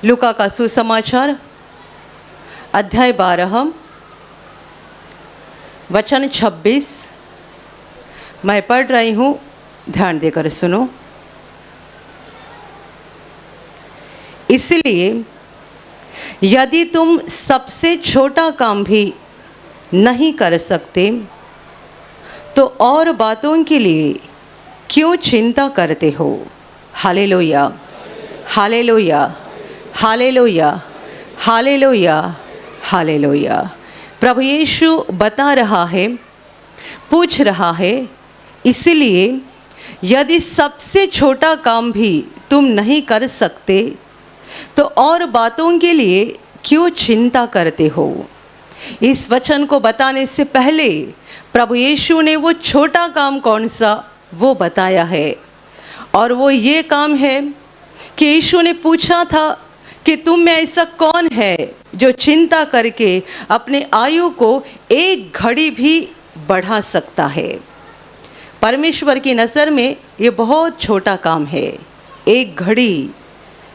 लूका का सुसमाचार अध्याय 12 वचन 26 मैं पढ़ रही हूँ, ध्यान देकर सुनो। इसलिए यदि तुम सबसे छोटा काम भी नहीं कर सकते तो और बातों के लिए क्यों चिंता करते हो। Hallelujah, hallelujah, hallelujah, hallelujah, hallelujah. प्रभु यीशु बता रहा है, पूछ रहा है, इसलिए यदि सबसे छोटा काम भी तुम नहीं कर सकते तो और बातों के लिए क्यों चिंता करते हो। इस वचन को बताने से पहले प्रभु यीशु ने वो छोटा काम कौन सा वो बताया है, और वो ये काम है कि यीशु ने पूछा था कि तुम में ऐसा कौन है जो चिंता करके अपने आयु को एक घड़ी भी बढ़ा सकता है। परमेश्वर की नज़र में ये बहुत छोटा काम है। एक घड़ी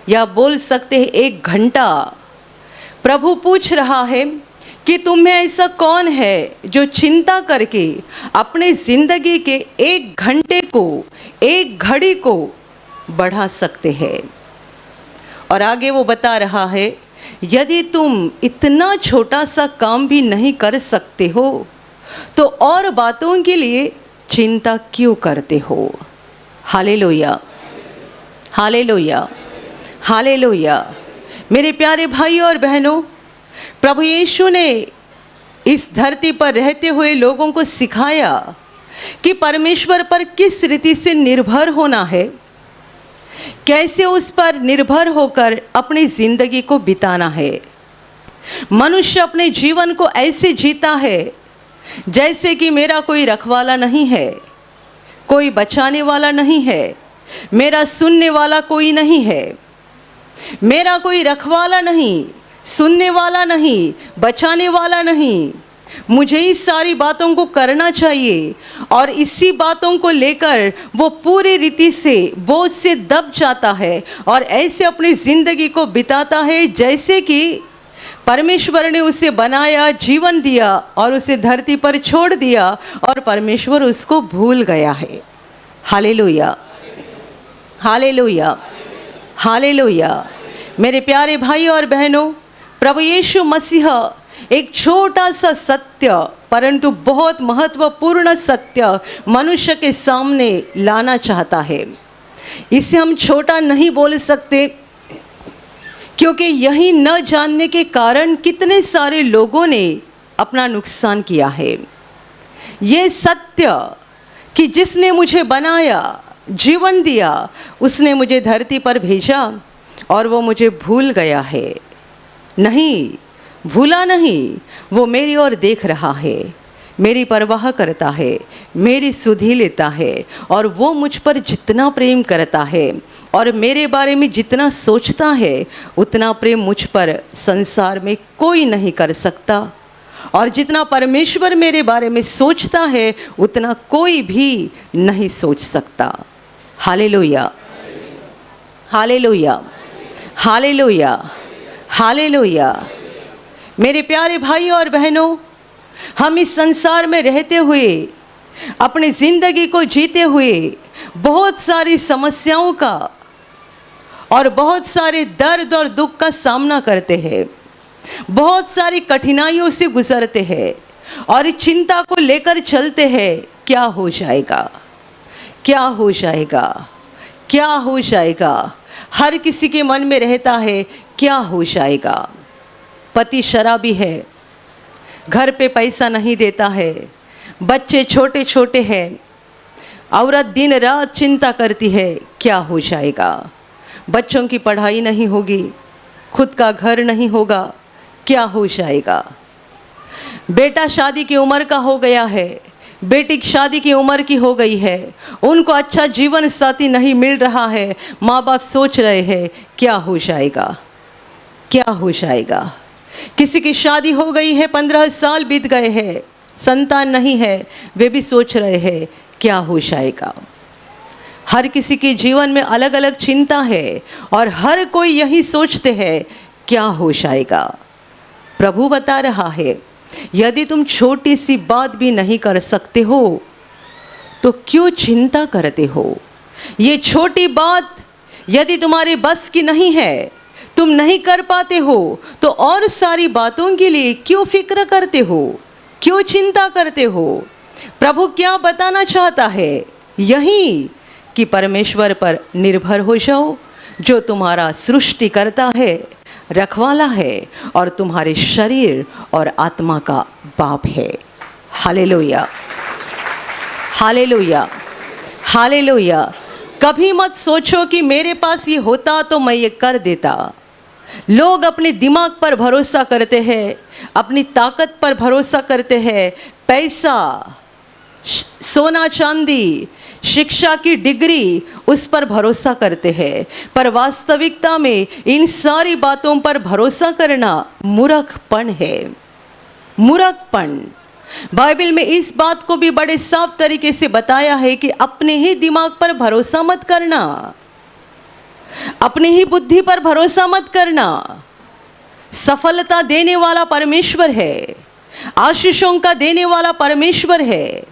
या बोल सकते हैं एक घंटा। प्रभु पूछ रहा है कि तुम में ऐसा कौन है जो चिंता करके अपने ज़िंदगी के एक घंटे को, एक घड़ी को बढ़ा सकते हैं। और आगे वो बता रहा है, यदि तुम इतना छोटा सा काम भी नहीं कर सकते हो तो और बातों के लिए चिंता क्यों करते हो। Hallelujah, hallelujah, hallelujah. मेरे प्यारे भाई और बहनों, प्रभु यीशु ने इस धरती पर रहते हुए लोगों को सिखाया कि परमेश्वर पर किस रीति से निर्भर होना है, कैसे उस पर निर्भर होकर अपनी ज़िंदगी को बिताना है। मनुष्य अपने जीवन को ऐसे जीता है जैसे कि मेरा कोई रखवाला नहीं है, कोई बचाने वाला नहीं है, मेरा सुनने वाला कोई नहीं है, मेरा कोई रखवाला नहीं, सुनने वाला नहीं, बचाने वाला नहीं। मुझे इस सारी बातों को करना चाहिए, और इसी बातों को लेकर वो पूरी रीति से बोझ से दब जाता है और ऐसे अपनी ज़िंदगी को बिताता है जैसे कि परमेश्वर ने उसे बनाया, जीवन दिया और उसे धरती पर छोड़ दिया और परमेश्वर उसको भूल गया है। Hallelujah, hallelujah, hallelujah. मेरे प्यारे भाई और बहनों, प्रभु यीशु मसीह एक छोटा सा सत्य परंतु बहुत महत्वपूर्ण सत्य मनुष्य के सामने लाना चाहता है। इसे हम छोटा नहीं बोल सकते, क्योंकि यही न जानने के कारण कितने सारे लोगों ने अपना नुकसान किया है। ये सत्य कि जिसने मुझे बनाया, जीवन दिया, उसने मुझे धरती पर भेजा और वो मुझे भूल गया है। नहीं, भूला नहीं, वो मेरी ओर देख रहा है, मेरी परवाह करता है, मेरी सुधि लेता है, और वो मुझ पर जितना प्रेम करता है और मेरे बारे में जितना सोचता है उतना प्रेम मुझ पर संसार में कोई नहीं कर सकता। और जितना परमेश्वर मेरे बारे में सोचता है उतना कोई भी नहीं सोच सकता। Hallelujah, hallelujah, hallelujah, hallelujah. मेरे प्यारे भाई और बहनों, हम इस संसार में रहते हुए, अपनी ज़िंदगी को जीते हुए बहुत सारी समस्याओं का और बहुत सारे दर्द और दुख का सामना करते हैं, बहुत सारी कठिनाइयों से गुजरते हैं और इस चिंता को लेकर चलते हैं, क्या हो जाएगा, क्या हो जाएगा, क्या हो जाएगा। हर किसी के मन में रहता है क्या हो जाएगा। पति शराबी है, घर पे पैसा नहीं देता है, बच्चे छोटे छोटे हैं, औरत दिन रात चिंता करती है क्या हो जाएगा। बच्चों की पढ़ाई नहीं होगी, खुद का घर नहीं होगा, क्या हो जाएगा। बेटा शादी की उम्र का हो गया है, बेटी की शादी की उम्र की हो गई है, उनको अच्छा जीवन साथी नहीं मिल रहा है, माँ बाप सोच रहे हैं क्या हो जाएगा, क्या हो जाएगा। किसी की शादी हो गई है, 15 साल बीत गए हैं, संतान नहीं है, वे भी सोच रहे हैं क्या हो जाएगा। हर किसी के जीवन में अलग अलग चिंता है और हर कोई यही सोचते हैं क्या हो जाएगा। प्रभु बता रहा है, यदि तुम छोटी सी बात भी नहीं कर सकते हो तो क्यों चिंता करते हो। ये छोटी बात यदि तुम्हारे बस की नहीं है, तुम नहीं कर पाते हो, तो और सारी बातों के लिए क्यों फिक्र करते हो, क्यों चिंता करते हो। प्रभु क्या बताना चाहता है, यही कि परमेश्वर पर निर्भर हो जाओ, जो तुम्हारा सृष्टि करता है, रखवाला है और तुम्हारे शरीर और आत्मा का बाप है। Hallelujah, hallelujah, hallelujah. कभी मत सोचो कि मेरे पास ये होता तो मैं ये कर देता। लोग अपने दिमाग पर भरोसा करते हैं, अपनी ताकत पर भरोसा करते हैं, पैसा, सोना चांदी, शिक्षा की डिग्री, उस पर भरोसा करते हैं। पर वास्तविकता में इन सारी बातों पर भरोसा करना मूर्खपन है, मूर्खपन। बाइबल में इस बात को भी बड़े साफ तरीके से बताया है कि अपने ही दिमाग पर भरोसा मत करना, अपनी ही बुद्धि पर भरोसा मत करना। सफलता देने वाला परमेश्वर है, आशीषों का देने वाला परमेश्वर है,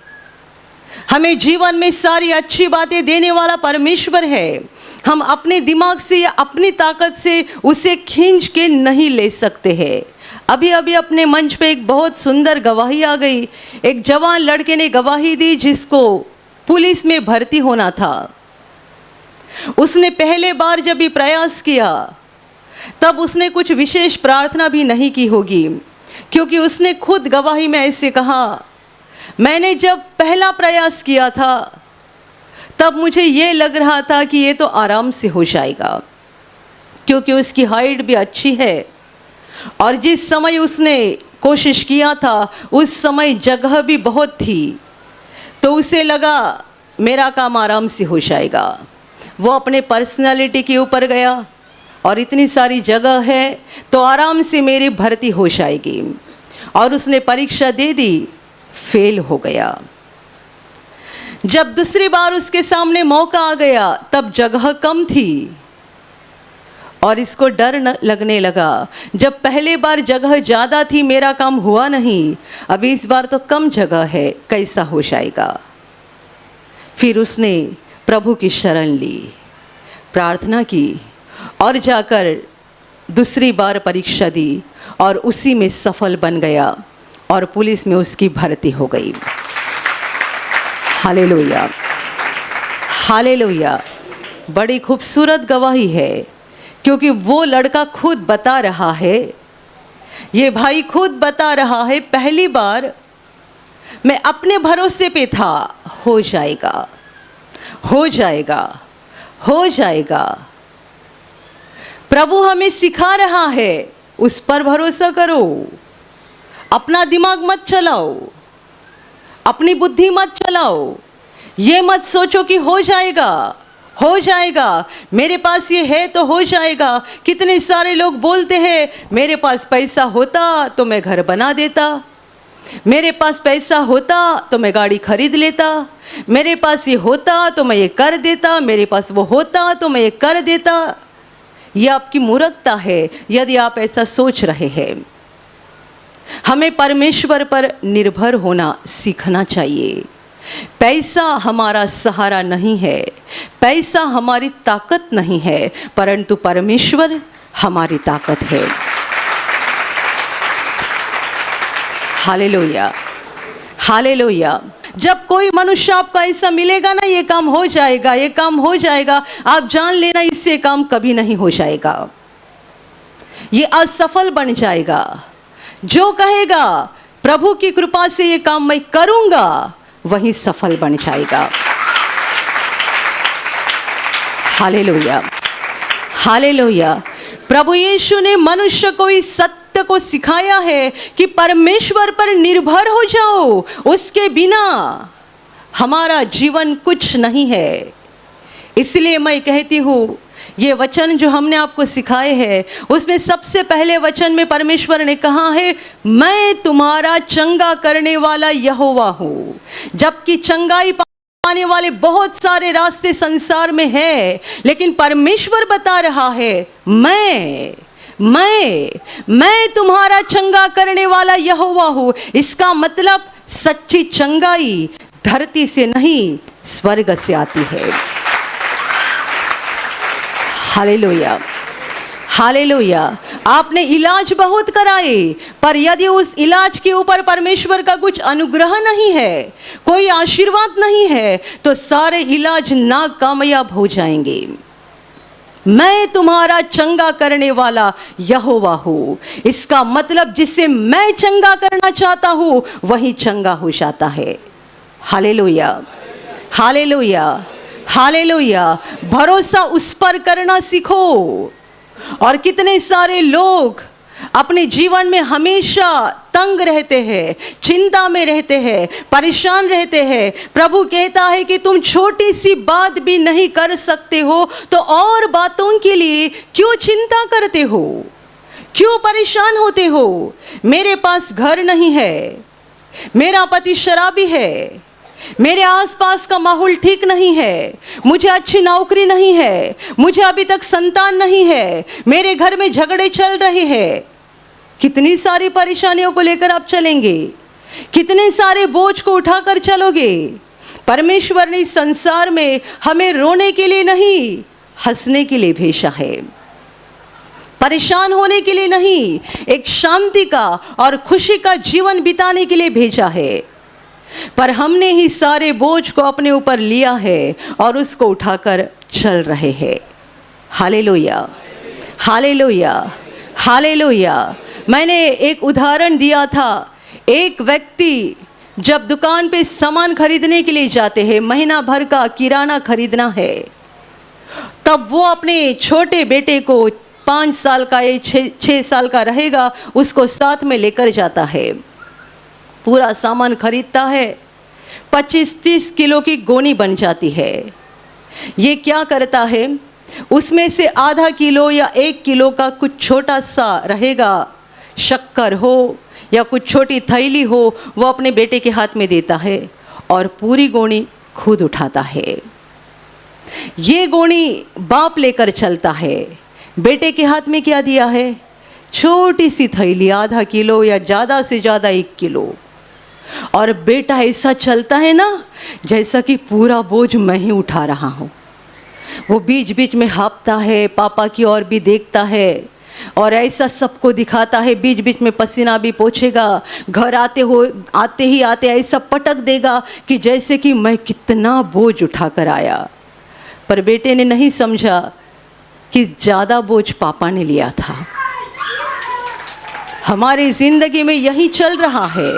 हमें जीवन में सारी अच्छी बातें देने वाला परमेश्वर है। हम अपने दिमाग से या अपनी ताकत से उसे खींच के नहीं ले सकते हैं। अभी अभी अपने मंच पे एक बहुत सुंदर गवाही आ गई। एक जवान लड़के ने गवाही दी जिसको पुलिस में भर्ती होना था। उसने पहले बार जब भी प्रयास किया तब उसने कुछ विशेष प्रार्थना भी नहीं की होगी, क्योंकि उसने खुद गवाही में ऐसे कहा, मैंने जब पहला प्रयास किया था तब मुझे ये लग रहा था कि ये तो आराम से हो जाएगा, क्योंकि उसकी हाइट भी अच्छी है और जिस समय उसने कोशिश किया था उस समय जगह भी बहुत थी, तो उसे लगा मेरा काम आराम से हो जाएगा। वो अपने पर्सनालिटी के ऊपर गया और इतनी सारी जगह है तो आराम से मेरी भर्ती हो जाएगी, और उसने परीक्षा दे दी, फेल हो गया। जब दूसरी बार उसके सामने मौका आ गया तब जगह कम थी और इसको डर लगने लगा, जब पहले बार जगह ज़्यादा थी मेरा काम हुआ नहीं, अभी इस बार तो कम जगह है, कैसा हो जाएगा। फिर उसने प्रभु की शरण ली, प्रार्थना की और जाकर दूसरी बार परीक्षा दी और उसी में सफल बन गया और पुलिस में उसकी भर्ती हो गई। Hallelujah, hallelujah. बड़ी खूबसूरत गवाही है, क्योंकि वो लड़का खुद बता रहा है, ये भाई खुद बता रहा है, पहली बार मैं अपने भरोसे पे था, हो जाएगा, हो जाएगा, हो जाएगा। प्रभु हमें सिखा रहा है, उस पर भरोसा करो, अपना दिमाग मत चलाओ, अपनी बुद्धि मत चलाओ, ये मत सोचो कि हो जाएगा, हो जाएगा, मेरे पास ये है तो हो जाएगा। कितने सारे लोग बोलते हैं, मेरे पास पैसा होता तो मैं घर बना देता, मेरे पास पैसा होता तो मैं गाड़ी खरीद लेता, मेरे पास ये होता तो मैं ये कर देता, मेरे पास वो होता तो मैं ये कर देता। यह आपकी मूर्खता है यदि आप ऐसा सोच रहे हैं। हमें परमेश्वर पर निर्भर होना सीखना चाहिए। पैसा हमारा सहारा नहीं है, पैसा हमारी ताकत नहीं है, परंतु परमेश्वर हमारी ताकत है। Hallelujah, hallelujah. जब कोई मनुष्य आपको ऐसा मिलेगा ना, ये काम हो जाएगा, ये काम हो जाएगा, आप जान लेना इससे काम कभी नहीं हो जाएगा, ये असफल बन जाएगा। जो कहेगा प्रभु की कृपा से ये काम मैं करूंगा, वही सफल बन जाएगा। Hallelujah, hallelujah. प्रभु यीशु ने मनुष्य को इस सत्य को सिखाया है कि परमेश्वर पर निर्भर हो जाओ, उसके बिना हमारा जीवन कुछ नहीं है। इसलिए मैं कहती हूँ, ये वचन जो हमने आपको सिखाए हैं उसमें सबसे पहले वचन में परमेश्वर ने कहा है, मैं तुम्हारा चंगा करने वाला यहोवा हूँ। जबकि चंगाई आने वाले बहुत सारे रास्ते संसार में हैं, लेकिन परमेश्वर बता रहा है मैं तुम्हारा चंगा करने वाला यहोवा हूँ। इसका मतलब सच्ची चंगाई धरती से नहीं स्वर्ग से आती है। Hallelujah, hallelujah. आपने इलाज बहुत कराए, पर यदि उस इलाज के ऊपर परमेश्वर का कुछ अनुग्रह नहीं है, कोई आशीर्वाद नहीं है, तो सारे इलाज नाकामयाब हो जाएंगे। मैं तुम्हारा चंगा करने वाला यहोवा हूँ। इसका मतलब जिसे मैं चंगा करना चाहता हूँ वही चंगा हो जाता है। Hallelujah, hallelujah, hallelujah. भरोसा उस पर करना सीखो। और कितने सारे लोग अपने जीवन में हमेशा तंग रहते हैं, चिंता में रहते हैं, परेशान रहते हैं। प्रभु कहता है कि तुम छोटी सी बात भी नहीं कर सकते हो, तो और बातों के लिए क्यों चिंता करते हो, क्यों परेशान होते हो। मेरे पास घर नहीं है, मेरा पति शराबी है, मेरे आसपास का माहौल ठीक नहीं है, मुझे अच्छी नौकरी नहीं है, मुझे अभी तक संतान नहीं है, मेरे घर में झगड़े चल रहे हैं। कितनी सारी परेशानियों को लेकर आप चलेंगे, कितने सारे बोझ को उठाकर चलोगे। परमेश्वर ने संसार में हमें रोने के लिए नहीं, हंसने के लिए भेजा है। परेशान होने के लिए नहीं, एक शांति का और खुशी का जीवन बिताने के लिए भेजा है। पर हमने ही सारे बोझ को अपने ऊपर लिया है और उसको उठाकर चल रहे हैं। Hallelujah, hallelujah, hallelujah. मैंने एक उदाहरण दिया था। एक व्यक्ति जब दुकान पे सामान खरीदने के लिए जाते हैं, महीना भर का किराना खरीदना है, तब वो अपने छोटे बेटे को 5 साल का या 6 साल का रहेगा, उसको साथ में लेकर जाता है। पूरा सामान खरीदता है, 25-30 किलो की गोनी बन जाती है। ये क्या करता है, उसमें से आधा किलो या 1 किलो का कुछ छोटा सा रहेगा, शक्कर हो या कुछ छोटी थैली हो, वो अपने बेटे के हाथ में देता है और पूरी गोनी खुद उठाता है। ये गोनी बाप लेकर चलता है। बेटे के हाथ में क्या दिया है, छोटी सी थैली, आधा किलो या ज़्यादा से ज़्यादा 1 किलो। और बेटा ऐसा चलता है ना जैसा कि पूरा बोझ मैं ही उठा रहा हूँ। वो बीच बीच में हाँफता है, पापा की ओर भी देखता है और ऐसा सबको दिखाता है। बीच बीच में पसीना भी पोंछेगा, घर आते ही ऐसा पटक देगा कि जैसे कि मैं कितना बोझ उठा कर आया। पर बेटे ने नहीं समझा कि ज़्यादा बोझ पापा ने लिया था। हमारी ज़िंदगी में यही चल रहा है।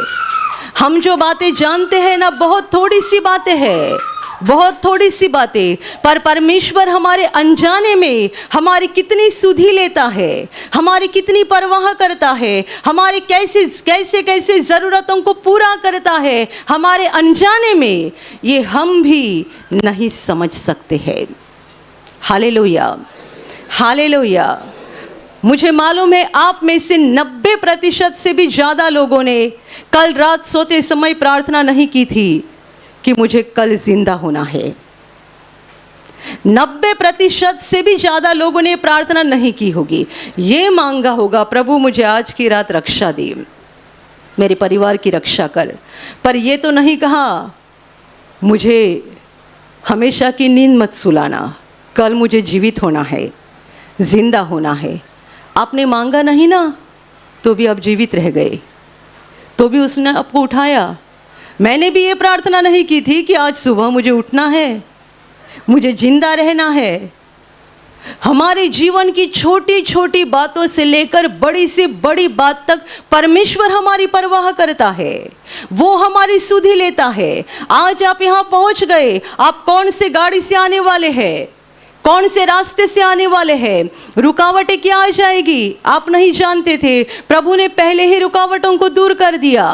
हम जो बातें जानते हैं ना, बहुत थोड़ी सी बातें हैं, बहुत थोड़ी सी बातें, पर परमेश्वर हमारे अनजाने में हमारी कितनी सुधि लेता है, हमारी कितनी परवाह करता है, हमारी कैसे ज़रूरतों को पूरा करता है हमारे अनजाने में, ये हम भी नहीं समझ सकते हैं। Hallelujah, hallelujah. मुझे मालूम है आप में से 90% से भी ज़्यादा लोगों ने कल रात सोते समय प्रार्थना नहीं की थी कि मुझे कल जिंदा होना है। 90% से भी ज़्यादा लोगों ने प्रार्थना नहीं की होगी, ये मांगा होगा, प्रभु मुझे आज की रात रक्षा दे, मेरे परिवार की रक्षा कर। पर ये तो नहीं कहा मुझे हमेशा की नींद मत सुलाना, कल मुझे जीवित होना है, जिंदा होना है। आपने मांगा नहीं ना, तो भी आप जीवित रह गए, तो भी उसने आपको उठाया। मैंने भी ये प्रार्थना नहीं की थी कि आज सुबह मुझे उठना है, मुझे जिंदा रहना है। हमारे जीवन की छोटी छोटी बातों से लेकर बड़ी से बड़ी बात तक परमेश्वर हमारी परवाह करता है, वो हमारी सुधि लेता है। आज आप यहाँ पहुँच गए, आप कौन से गाड़ी से आने वाले हैं, कौन से रास्ते से आने वाले हैं, रुकावटें क्या आ जाएगी, आप नहीं जानते थे। प्रभु ने पहले ही रुकावटों को दूर कर दिया,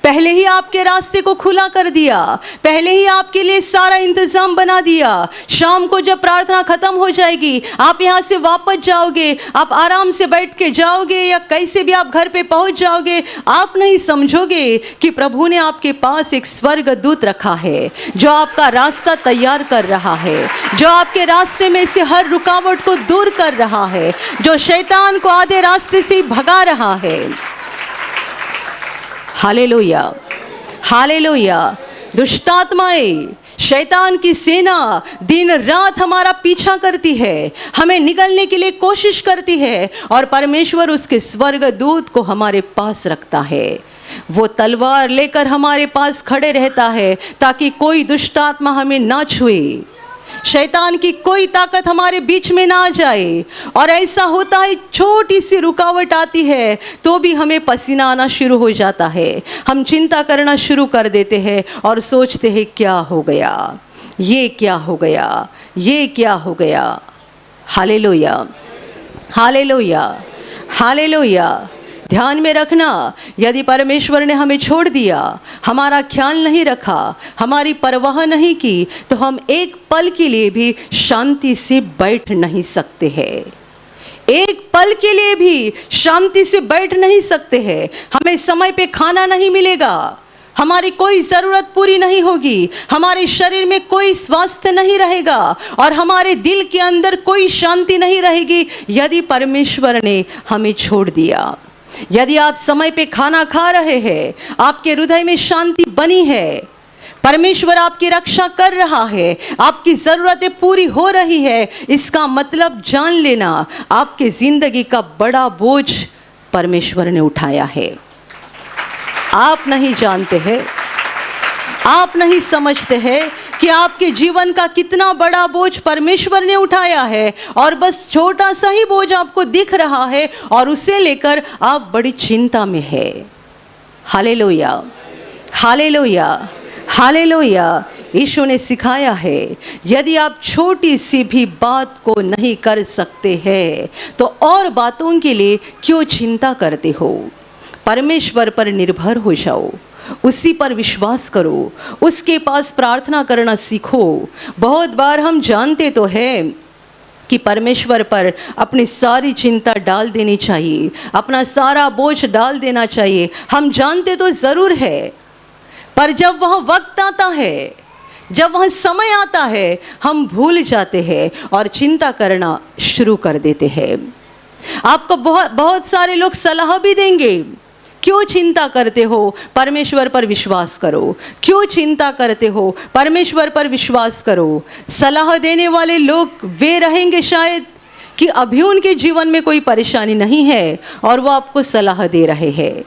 पहले ही आपके रास्ते को खुला कर दिया, पहले ही आपके लिए सारा इंतजाम बना दिया। शाम को जब प्रार्थना खत्म हो जाएगी, आप यहाँ से वापस जाओगे, आप आराम से बैठ के जाओगे या कैसे भी आप घर पे पहुंच जाओगे, आप नहीं समझोगे कि प्रभु ने आपके पास एक स्वर्ग दूत रखा है जो आपका रास्ता तैयार कर रहा है, जो आपके रास्ते में से हर रुकावट को दूर कर रहा है, जो शैतान को आधे रास्ते से भगा रहा है। Hallelujah, hallelujah. दुष्टात्माएं, शैतान की सेना दिन रात हमारा पीछा करती है, हमें निगलने के लिए कोशिश करती है, और परमेश्वर उसके स्वर्ग दूत को हमारे पास रखता है। वो तलवार लेकर हमारे पास खड़े रहता है ताकि कोई दुष्टात्मा हमें ना छुए, शैतान की कोई ताकत हमारे बीच में ना आ जाए। और ऐसा होता है, छोटी सी रुकावट आती है तो भी हमें पसीना आना शुरू हो जाता है, हम चिंता करना शुरू कर देते हैं और सोचते हैं क्या हो गया, ये क्या हो गया, ये क्या हो गया। Hallelujah, hallelujah, hallelujah. ध्यान में रखना, यदि परमेश्वर ने हमें छोड़ दिया, हमारा ख्याल नहीं रखा, हमारी परवाह नहीं की, तो हम एक पल के लिए भी शांति से बैठ नहीं सकते हैं, एक पल के लिए भी शांति से बैठ नहीं सकते हैं। हमें समय पे खाना नहीं मिलेगा, हमारी कोई ज़रूरत पूरी नहीं होगी, हमारे शरीर में कोई स्वास्थ्य नहीं रहेगा, और हमारे दिल के अंदर कोई शांति नहीं रहेगी यदि परमेश्वर ने हमें छोड़ दिया। यदि आप समय पे खाना खा रहे हैं, आपके हृदय में शांति बनी है, परमेश्वर आपकी रक्षा कर रहा है, आपकी ज़रूरतें पूरी हो रही है, इसका मतलब जान लेना आपकी ज़िंदगी का बड़ा बोझ परमेश्वर ने उठाया है। आप नहीं जानते हैं, आप नहीं समझते हैं कि आपके जीवन का कितना बड़ा बोझ परमेश्वर ने उठाया है, और बस छोटा सा ही बोझ आपको दिख रहा है और उसे लेकर आप बड़ी चिंता में है। Hallelujah, hallelujah, hallelujah. यीशु ने सिखाया है, यदि आप छोटी सी भी बात को नहीं कर सकते हैं तो और बातों के लिए क्यों चिंता करते हो। परमेश्वर पर निर्भर हो जाओ, उसी पर विश्वास करो, उसके पास प्रार्थना करना सीखो। बहुत बार हम जानते तो हैं कि परमेश्वर पर अपनी सारी चिंता डाल देनी चाहिए, अपना सारा बोझ डाल देना चाहिए, हम जानते तो ज़रूर है, पर जब वह वक्त आता है, जब वह समय आता है, हम भूल जाते हैं और चिंता करना शुरू कर देते हैं। आपको बहुत सारे लोग सलाह भी देंगे, क्यों चिंता करते हो, परमेश्वर पर विश्वास करो, क्यों चिंता करते हो, परमेश्वर पर विश्वास करो। सलाह देने वाले लोग वे रहेंगे शायद कि अभी उनके जीवन में कोई परेशानी नहीं है और वो आपको सलाह दे रहे हैं।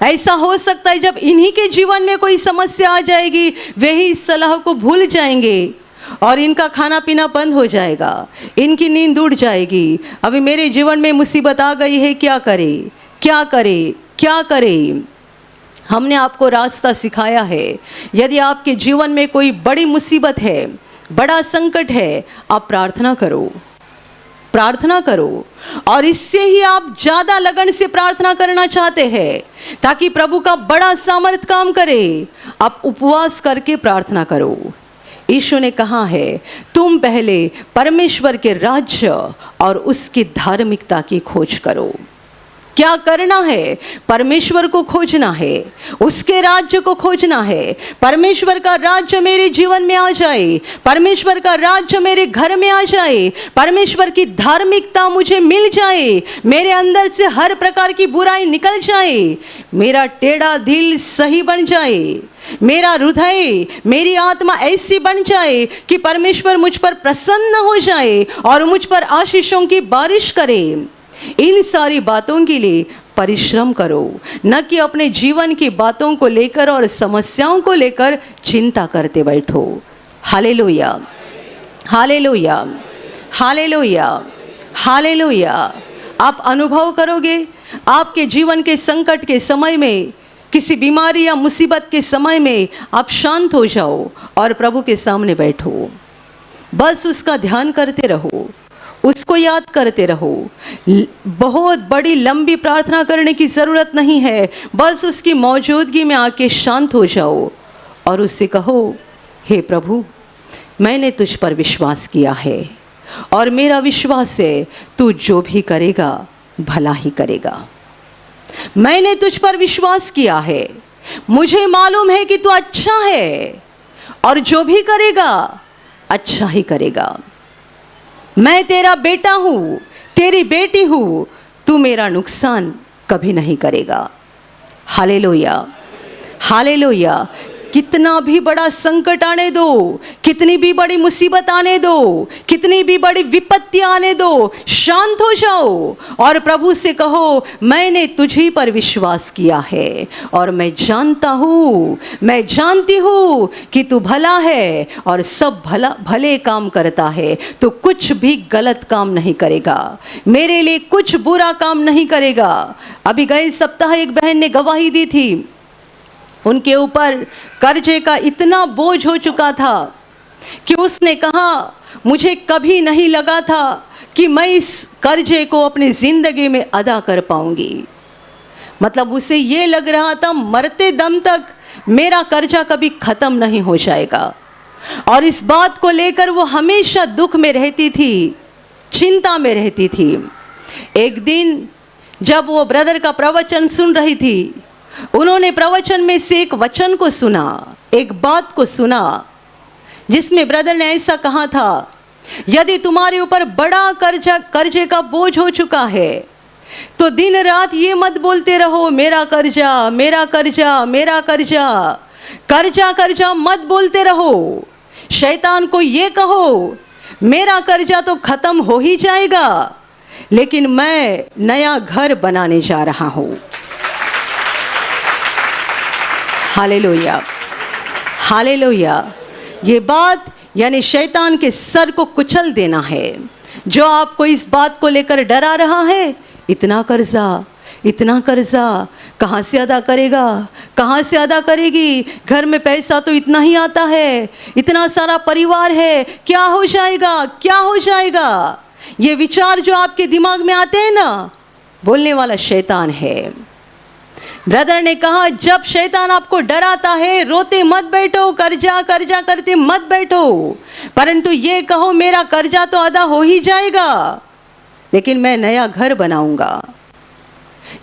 ऐसा हो सकता है जब इन्हीं के जीवन में कोई समस्या आ जाएगी, वे ही इस सलाह को भूल जाएंगे और इनका खाना पीना बंद हो जाएगा, इनकी नींद उड़ जाएगी। अभी मेरे जीवन में मुसीबत आ गई है, क्या करे, क्या करे, क्या करें। हमने आपको रास्ता सिखाया है। यदि आपके जीवन में कोई बड़ी मुसीबत है, बड़ा संकट है, आप प्रार्थना करो, प्रार्थना करो, और इससे ही आप ज़्यादा लगन से प्रार्थना करना चाहते हैं ताकि प्रभु का बड़ा सामर्थ काम करे, आप उपवास करके प्रार्थना करो। यीशु ने कहा है, तुम पहले परमेश्वर के राज्य और उसकी धार्मिकता की खोज करो। क्या करना है, परमेश्वर को खोजना है, उसके राज्य को खोजना है। परमेश्वर का राज्य मेरे जीवन में आ जाए, परमेश्वर का राज्य मेरे घर में आ जाए, परमेश्वर की धार्मिकता मुझे मिल जाए, मेरे अंदर से हर प्रकार की बुराई निकल जाए, मेरा टेढ़ा दिल सही बन जाए, मेरा हृदय, मेरी आत्मा ऐसी बन जाए कि परमेश्वर मुझ पर प्रसन्न हो जाए और मुझ पर आशीषों की बारिश करे। इन सारी बातों के लिए परिश्रम करो, न कि अपने जीवन की बातों को लेकर और समस्याओं को लेकर चिंता करते बैठो। Hallelujah, hallelujah, hallelujah, hallelujah. आप अनुभव करोगे, आपके जीवन के संकट के समय में, किसी बीमारी या मुसीबत के समय में आप शांत हो जाओ और प्रभु के सामने बैठो। बस उसका ध्यान करते रहो, उसको याद करते रहो। बहुत बड़ी लंबी प्रार्थना करने की ज़रूरत नहीं है, बस उसकी मौजूदगी में आके शांत हो जाओ और उससे कहो, हे प्रभु, मैंने तुझ पर विश्वास किया है और मेरा विश्वास है तू जो भी करेगा भला ही करेगा। मैंने तुझ पर विश्वास किया है, मुझे मालूम है कि तू अच्छा है और जो भी करेगा अच्छा ही करेगा। मैं तेरा बेटा हूँ, तेरी बेटी हूँ, तू मेरा नुकसान कभी नहीं करेगा। Hallelujah, hallelujah. कितना भी बड़ा संकट आने दो, कितनी भी बड़ी मुसीबत आने दो, कितनी भी बड़ी विपत्ति आने दो, शांत हो जाओ और प्रभु से कहो, मैंने तुझी पर विश्वास किया है और मैं जानता हूँ, मैं जानती हूँ कि तू भला है और सब भले काम करता है। तो कुछ भी गलत काम नहीं करेगा, मेरे लिए कुछ बुरा काम नहीं करेगा। अभी गए सप्ताह एक बहन ने गवाही दी थी, उनके ऊपर कर्जे का इतना बोझ हो चुका था कि उसने कहा, मुझे कभी नहीं लगा था कि मैं इस कर्जे को अपनी ज़िंदगी में अदा कर पाऊंगी। मतलब उसे ये लग रहा था मरते दम तक मेरा कर्जा कभी ख़त्म नहीं हो जाएगा, और इस बात को लेकर वो हमेशा दुख में रहती थी, चिंता में रहती थी। एक दिन जब वो ब्रदर का प्रवचन सुन रही थी, उन्होंने प्रवचन में से एक वचन को सुना, एक बात को सुना, जिसमें ब्रदर ने ऐसा कहा था, यदि तुम्हारे ऊपर बड़ा कर्जे का बोझ हो चुका है तो दिन रात ये मत बोलते रहो, मेरा कर्जा, मेरा कर्जा, मेरा कर्जा, कर्जा कर्जा मत बोलते रहो। शैतान को ये कहो, मेरा कर्जा तो खत्म हो ही जाएगा, लेकिन मैं नया घर बनाने जा रहा हूँ। Hallelujah, hallelujah. ये बात यानी शैतान के सर को कुचल देना है, जो आपको इस बात को लेकर डरा रहा है, इतना कर्जा, इतना कर्जा कहाँ से अदा करेगा, कहाँ से अदा करेगी, घर में पैसा तो इतना ही आता है, इतना सारा परिवार है, क्या हो जाएगा, क्या हो जाएगा। ये विचार जो आपके दिमाग में आते हैं ना, बोलने वाला शैतान है। ब्रदर ने कहा, जब शैतान आपको डराता है, रोते मत बैठो, कर्जा कर्जा करते मत बैठो, परंतु ये कहो, मेरा कर्जा तो अदा हो ही जाएगा, लेकिन मैं नया घर बनाऊंगा।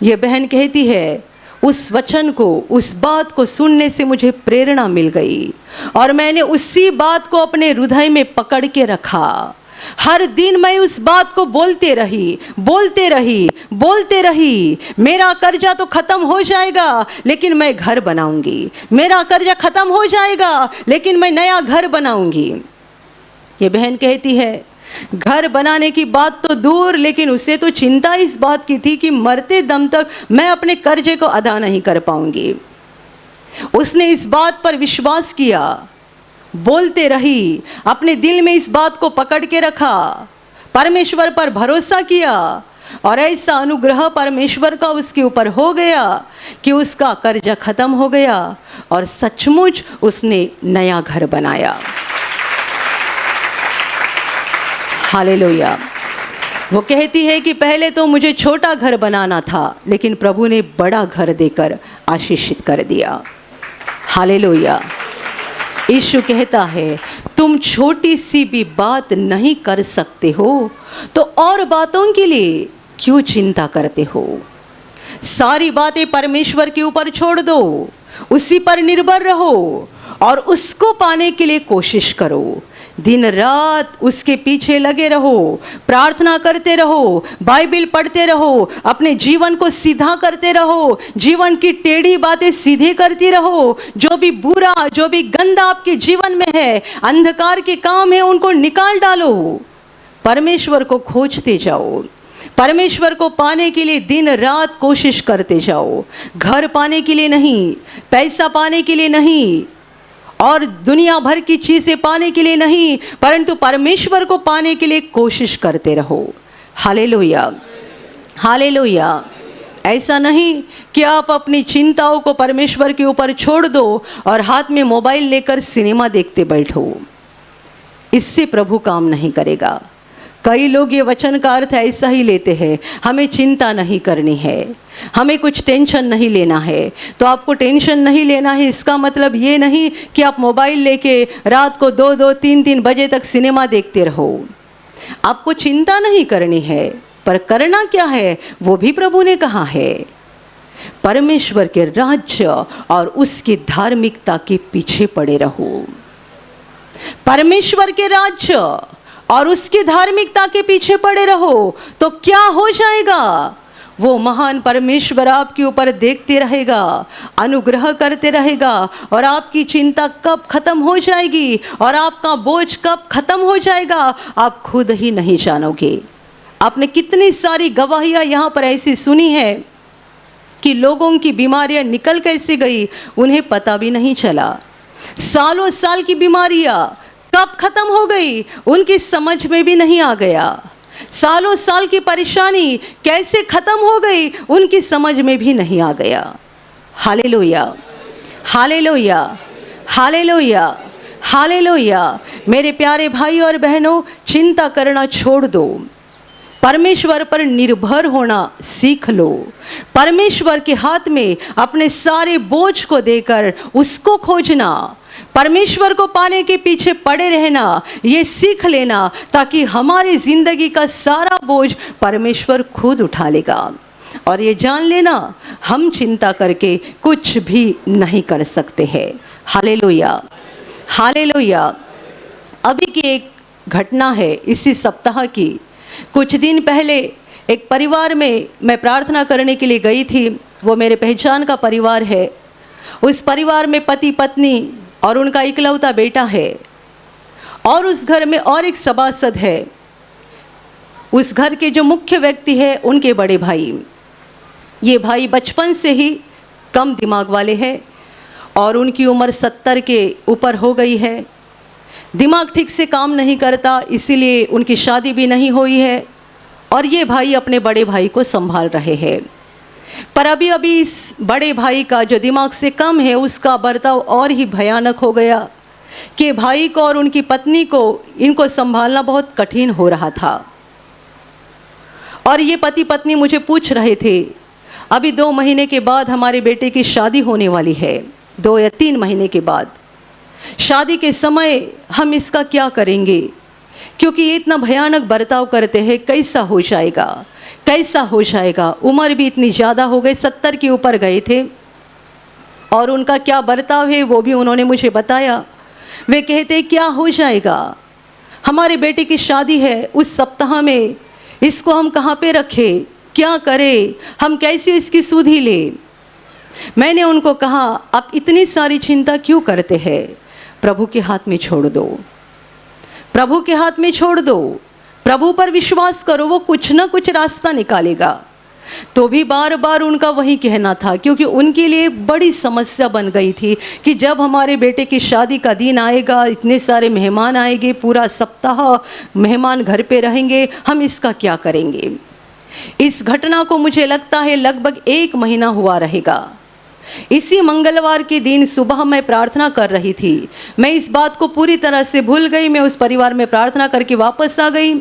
ये बहन कहती है, उस वचन को, उस बात को सुनने से मुझे प्रेरणा मिल गई और मैंने उसी बात को अपने हृदय में पकड़ के रखा। हर दिन मैं उस बात को बोलते रही, बोलते रही, बोलते रही, मेरा कर्जा तो खत्म हो जाएगा लेकिन मैं घर बनाऊंगी, मेरा कर्जा खत्म हो जाएगा लेकिन मैं नया घर बनाऊंगी। ये बहन कहती है, घर बनाने की बात तो दूर, लेकिन उसे तो चिंता इस बात की थी कि मरते दम तक मैं अपने कर्जे को अदा नहीं कर पाऊंगी। उसने इस बात पर विश्वास किया, बोलते रही, अपने दिल में इस बात को पकड़ के रखा, परमेश्वर पर भरोसा किया और ऐसा अनुग्रह परमेश्वर का उसके ऊपर हो गया कि उसका कर्जा खत्म हो गया और सचमुच उसने नया घर बनाया। हालेलुया। वो कहती है कि पहले तो मुझे छोटा घर बनाना था, लेकिन प्रभु ने बड़ा घर देकर आशीषित कर दिया। हालेलुया। यीशु कहता है, तुम छोटी सी भी बात नहीं कर सकते हो तो और बातों के लिए क्यों चिंता करते हो। सारी बातें परमेश्वर के ऊपर छोड़ दो, उसी पर निर्भर रहो और उसको पाने के लिए कोशिश करो। दिन रात उसके पीछे लगे रहो, प्रार्थना करते रहो, बाइबल पढ़ते रहो, अपने जीवन को सीधा करते रहो, जीवन की टेढ़ी बातें सीधी करती रहो। जो भी बुरा, जो भी गंदा आपके जीवन में है, अंधकार के काम है, उनको निकाल डालो। परमेश्वर को खोजते जाओ, परमेश्वर को पाने के लिए दिन रात कोशिश करते जाओ। घर पाने के लिए नहीं, पैसा पाने के लिए नहीं और दुनिया भर की चीज़ें पाने के लिए नहीं, परंतु परमेश्वर को पाने के लिए कोशिश करते रहो। Hallelujah, hallelujah. ऐसा नहीं कि आप अपनी चिंताओं को परमेश्वर के ऊपर छोड़ दो और हाथ में मोबाइल लेकर सिनेमा देखते बैठो। इससे प्रभु काम नहीं करेगा। कई लोग ये वचन का अर्थ ऐसा ही लेते हैं, हमें चिंता नहीं करनी है, हमें कुछ टेंशन नहीं लेना है। तो आपको टेंशन नहीं लेना है इसका मतलब ये नहीं कि आप मोबाइल लेके रात को 2-2, 3-3 बजे तक सिनेमा देखते रहो। आपको चिंता नहीं करनी है, पर करना क्या है वो भी प्रभु ने कहा है। परमेश्वर के राज्य और उसकी धार्मिकता के पीछे पड़े रहो। परमेश्वर के राज्य और उसकी धार्मिकता के पीछे पड़े रहो तो क्या हो जाएगा? वो महान परमेश्वर आपके ऊपर देखते रहेगा, अनुग्रह करते रहेगा, और आपकी चिंता कब खत्म हो जाएगी और आपका बोझ कब खत्म हो जाएगा आप खुद ही नहीं जानोगे। आपने कितनी सारी गवाहियां यहाँ पर ऐसी सुनी है कि लोगों की बीमारियां निकल कैसे गई उन्हें पता भी नहीं चला। सालों साल की बीमारियां कब खत्म हो गई उनकी समझ में भी नहीं आ गया। सालों साल की परेशानी कैसे खत्म हो गई उनकी समझ में भी नहीं आ गया। Hallelujah, hallelujah, hallelujah, hallelujah. मेरे प्यारे भाई और बहनों, चिंता करना छोड़ दो, परमेश्वर पर निर्भर होना सीख लो। परमेश्वर के हाथ में अपने सारे बोझ को देकर उसको खोजना, परमेश्वर को पाने के पीछे पड़े रहना, ये सीख लेना, ताकि हमारी जिंदगी का सारा बोझ परमेश्वर खुद उठा लेगा। और ये जान लेना, हम चिंता करके कुछ भी नहीं कर सकते हैं। Hallelujah, hallelujah. अभी की एक घटना है इसी सप्ताह की। कुछ दिन पहले एक परिवार में मैं प्रार्थना करने के लिए गई थी। वो मेरे पहचान का परिवार है। उस परिवार में पति पत्नी और उनका इकलौता बेटा है, और उस घर में और एक सभासद है। उस घर के जो मुख्य व्यक्ति है उनके बड़े भाई। ये भाई बचपन से ही कम दिमाग वाले हैं और उनकी उम्र 70 के ऊपर हो गई है। दिमाग ठीक से काम नहीं करता, इसीलिए उनकी शादी भी नहीं हुई है, और ये भाई अपने बड़े भाई को संभाल रहे हैं। पर अभी अभी इस बड़े भाई का जो दिमाग से कम है उसका बर्ताव और ही भयानक हो गया कि भाई को और उनकी पत्नी को इनको संभालना बहुत कठिन हो रहा था। और ये पति पत्नी मुझे पूछ रहे थे, अभी 2 महीने के बाद हमारे बेटे की शादी होने वाली है, 2 या 3 महीने के बाद। शादी के समय हम इसका क्या करेंगे, क्योंकि ये इतना भयानक बर्ताव करते हैं, कैसा हो जाएगा, कैसा हो जाएगा। उम्र भी इतनी ज़्यादा हो गई, 70 के ऊपर गए थे, और उनका क्या बर्ताव है वो भी उन्होंने मुझे बताया। वे कहते क्या हो जाएगा, हमारे बेटे की शादी है उस सप्ताह में, इसको हम कहाँ पे रखें, क्या करें, हम कैसे इसकी सुधि लें। मैंने उनको कहा, आप इतनी सारी चिंता क्यों करते हैं, प्रभु के हाथ में छोड़ दो, प्रभु के हाथ में छोड़ दो, प्रभु पर विश्वास करो, वो कुछ ना कुछ रास्ता निकालेगा। तो भी बार बार उनका वही कहना था, क्योंकि उनके लिए एक बड़ी समस्या बन गई थी कि जब हमारे बेटे की शादी का दिन आएगा, इतने सारे मेहमान आएंगे, पूरा सप्ताह मेहमान घर पे रहेंगे, हम इसका क्या करेंगे। इस घटना को मुझे लगता है लगभग 1 महीना हुआ रहेगा। इसी मंगलवार के दिन सुबह मैं प्रार्थना कर रही थी। मैं इस बात को पूरी तरह से भूल गई। मैं उस परिवार में प्रार्थना करके वापस आ गई।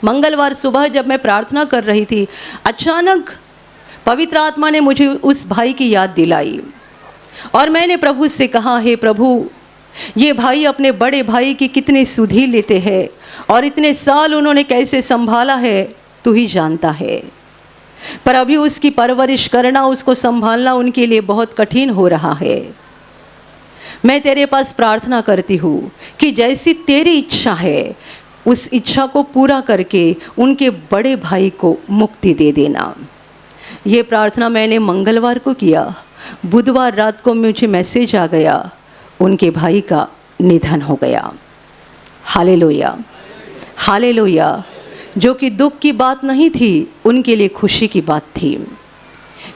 मंगलवार सुबह जब मैं प्रार्थना कर रही थी, अचानक पवित्र आत्मा ने मुझे उस भाई की याद दिलाई, और मैंने प्रभु से कहा, हे प्रभु, ये भाई अपने बड़े भाई की कितनी सुधि लेते हैं, और इतने साल उन्होंने कैसे संभाला है तू ही जानता है। पर अभी उसकी परवरिश करना, उसको संभालना उनके लिए बहुत कठिन हो रहा है। मैं तेरे पास प्रार्थना करती हूँ कि जैसी तेरी इच्छा है उस इच्छा को पूरा करके उनके बड़े भाई को मुक्ति दे देना। ये प्रार्थना मैंने मंगलवार को किया। बुधवार रात को मुझे मैसेज आ गया, उनके भाई का निधन हो गया। Hallelujah, hallelujah. जो कि दुख की बात नहीं थी, उनके लिए खुशी की बात थी,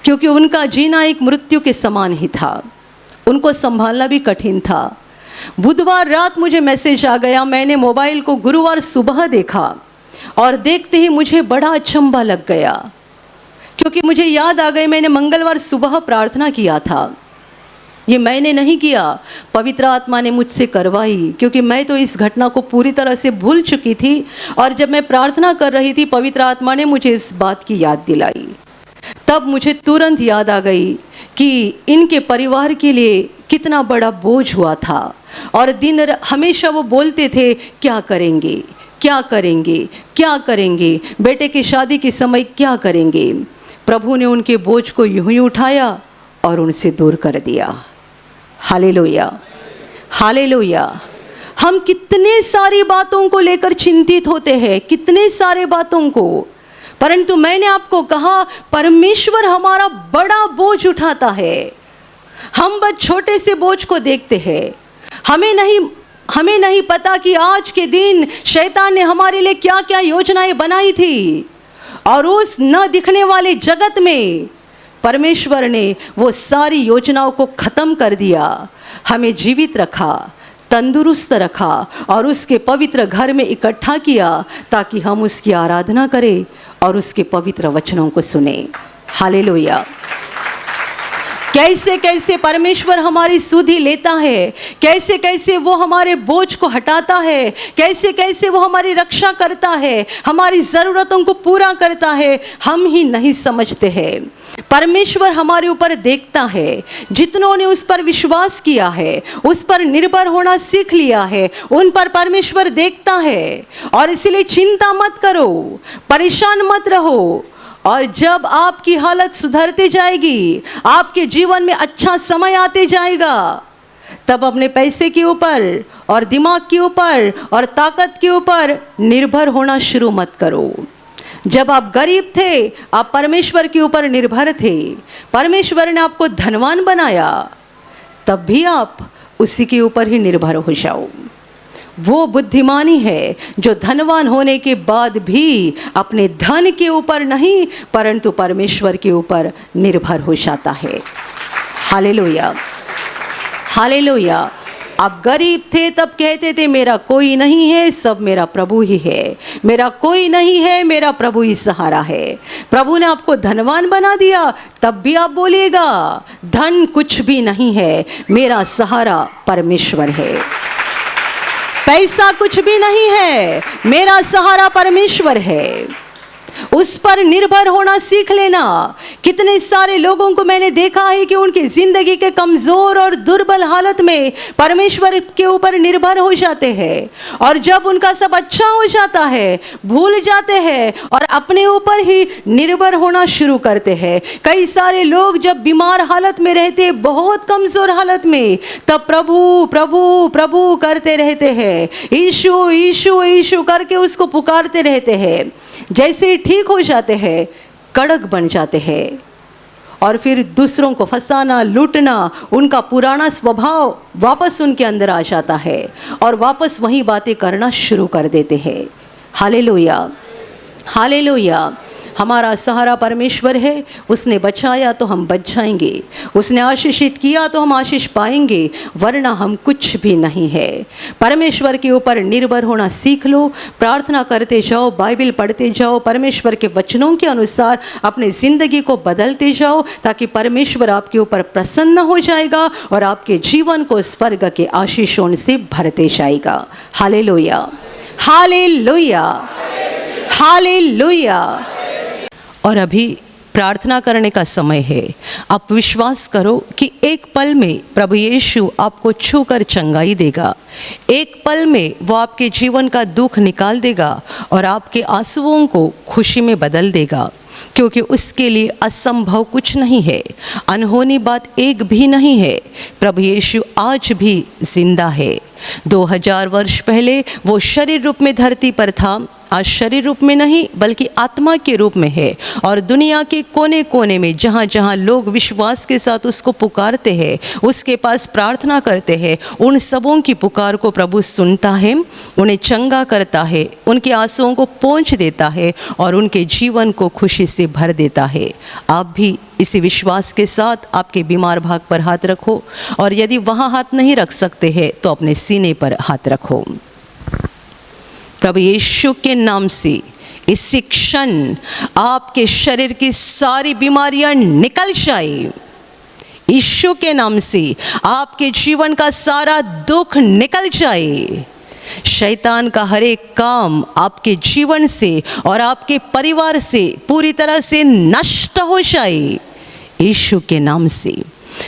क्योंकि उनका जीना एक मृत्यु के समान ही था। उनको संभालना भी कठिन था। बुधवार रात मुझे मैसेज आ गया। मैंने मोबाइल को गुरुवार सुबह देखा, और देखते ही मुझे बड़ा अचंभा लग गया, क्योंकि मुझे याद आ गई मैंने मंगलवार सुबह प्रार्थना किया था ये मैंने नहीं किया, पवित्र आत्मा ने मुझसे करवाई, क्योंकि मैं तो इस घटना को पूरी तरह से भूल चुकी थी। और जब मैं प्रार्थना कर रही थी, पवित्र आत्मा ने मुझे इस बात की याद दिलाई। तब मुझे तुरंत याद आ गई कि इनके परिवार के लिए कितना बड़ा बोझ हुआ था। और हमेशा वो बोलते थे, क्या करेंगे, क्या करेंगे, क्या करेंगे, बेटे की शादी के समय क्या करेंगे। प्रभु ने उनके बोझ को यूं ही उठाया और उनसे दूर कर दिया। Hallelujah, hallelujah. हम कितने सारी बातों को लेकर चिंतित होते हैं, कितने सारे बातों को, परंतु मैंने आपको कहा परमेश्वर हमारा बड़ा बोझ उठाता है। हम बस छोटे से बोझ को देखते हैं। हमें नहीं पता कि आज के दिन शैतान ने हमारे लिए क्या क्या योजनाएं बनाई थी, और उस न दिखने वाले जगत में परमेश्वर ने वो सारी योजनाओं को ख़त्म कर दिया, हमें जीवित रखा, तंदुरुस्त रखा और उसके पवित्र घर में इकट्ठा किया, ताकि हम उसकी आराधना करें और उसके पवित्र वचनों को सुने। हालेलुया। कैसे कैसे परमेश्वर हमारी सुधि लेता है, कैसे कैसे वो हमारे बोझ को हटाता है, कैसे कैसे वो हमारी रक्षा करता है, हमारी ज़रूरतों को पूरा करता है, हम ही नहीं समझते हैं। परमेश्वर हमारे ऊपर देखता है। जितनों ने उस पर विश्वास किया है, उस पर निर्भर होना सीख लिया है, उन पर परमेश्वर देखता है। और इसलिए चिंता मत करो, परेशान मत रहो। और जब आपकी हालत सुधरती जाएगी, आपके जीवन में अच्छा समय आते जाएगा, तब अपने पैसे के ऊपर और दिमाग के ऊपर और ताकत के ऊपर निर्भर होना शुरू मत करो। जब आप गरीब थे, आप परमेश्वर के ऊपर निर्भर थे, परमेश्वर ने आपको धनवान बनाया, तब भी आप उसी के ऊपर ही निर्भर हो जाओ। वो बुद्धिमानी है जो धनवान होने के बाद भी अपने धन के ऊपर नहीं, परंतु परमेश्वर के ऊपर निर्भर हो जाता है। Hallelujah, hallelujah. आप गरीब थे तब कहते थे मेरा कोई नहीं है, सब मेरा प्रभु ही है, मेरा कोई नहीं है, मेरा प्रभु ही सहारा है। प्रभु ने आपको धनवान बना दिया, तब भी आप बोलिएगा धन कुछ भी नहीं है, मेरा सहारा परमेश्वर है। पैसा कुछ भी नहीं है, मेरा सहारा परमेश्वर है। उस पर निर्भर होना सीख लेना। कितने सारे लोगों को मैंने देखा है कि उनकी जिंदगी के कमजोर और दुर्बल हालत में परमेश्वर के ऊपर निर्भर हो जाते हैं, और जब उनका सब अच्छा हो जाता है भूल जाते हैं और अपने ऊपर ही निर्भर होना शुरू करते हैं। कई सारे लोग जब बीमार हालत में रहते, बहुत कमजोर हालत में, तब प्रभु प्रभु प्रभु करते रहते हैं, यीशु यीशु यीशु करके उसको पुकारते रहते हैं। जैसे ठीक हो जाते हैं, कड़क बन जाते हैं, और फिर दूसरों को फंसाना, लूटना, उनका पुराना स्वभाव वापस उनके अंदर आ जाता है और वापस वही बातें करना शुरू कर देते हैं। Hallelujah, hallelujah. हमारा सहारा परमेश्वर है। उसने बचाया तो हम बच जाएंगे, उसने आशीषित किया तो हम आशीष पाएंगे, वरना हम कुछ भी नहीं है। परमेश्वर के ऊपर निर्भर होना सीख लो। प्रार्थना करते जाओ, बाइबल पढ़ते जाओ, परमेश्वर के वचनों के अनुसार अपने ज़िंदगी को बदलते जाओ, ताकि परमेश्वर आपके ऊपर प्रसन्न हो जाएगा और आपके जीवन को स्वर्ग के आशीषों से भरते जाएगा। Hallelujah, hallelujah, hallelujah. और अभी प्रार्थना करने का समय है। आप विश्वास करो कि एक पल में प्रभु यीशु आपको छूकर चंगाई देगा। एक पल में वो आपके जीवन का दुख निकाल देगा और आपके आंसुओं को खुशी में बदल देगा, क्योंकि उसके लिए असंभव कुछ नहीं है, अनहोनी बात एक भी नहीं है। प्रभु यीशु आज भी जिंदा है। 2000 वर्ष पहले वो शरीर रूप में धरती पर था, आज शरीर रूप में नहीं बल्कि आत्मा के रूप में है, और दुनिया के कोने कोने में जहाँ जहाँ लोग विश्वास के साथ उसको पुकारते हैं, उसके पास प्रार्थना करते हैं, उन सबों की पुकार को प्रभु सुनता है, उन्हें चंगा करता है, उनके आंसुओं को पोंछ देता है और उनके जीवन को खुशी से भर देता है। आप भी इसी विश्वास के साथ आपके बीमार भाग पर हाथ रखो, और यदि वहाँ हाथ नहीं रख सकते हैं तो अपने सीने पर हाथ रखो। प्रभु यीशु के नाम से इसी क्षण आपके शरीर की सारी बीमारियां निकल जाए। यीशु के नाम से आपके जीवन का सारा दुख निकल जाए। शैतान का हर एक काम आपके जीवन से और आपके परिवार से पूरी तरह से नष्ट हो जाए यीशु के नाम से।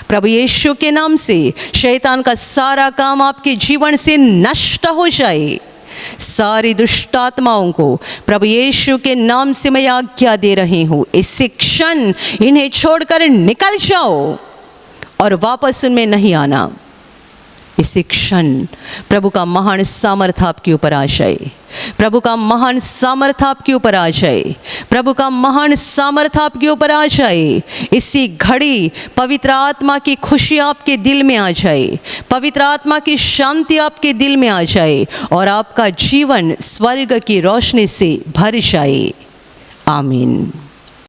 प्रभु यीशु के नाम से शैतान का सारा काम आपके जीवन से नष्ट हो जाए। सारी दुष्ट आत्माओं को प्रभु यीशु के नाम से मैं आज्ञा दे रही हूँ, इसी क्षण इन्हें छोड़कर निकल जाओ और वापस उनमें नहीं आना। इसी क्षण प्रभु का महान सामर्थ आपके ऊपर आ जाए। प्रभु का महान सामर्थ आपके ऊपर आ जाए। प्रभु का महान सामर्थ आपके ऊपर आ जाए। इसी घड़ी पवित्र आत्मा की खुशी आपके दिल में आ जाए। पवित्र आत्मा की शांति आपके दिल में आ जाए और आपका जीवन स्वर्ग की रोशनी से भर जाए। आमीन।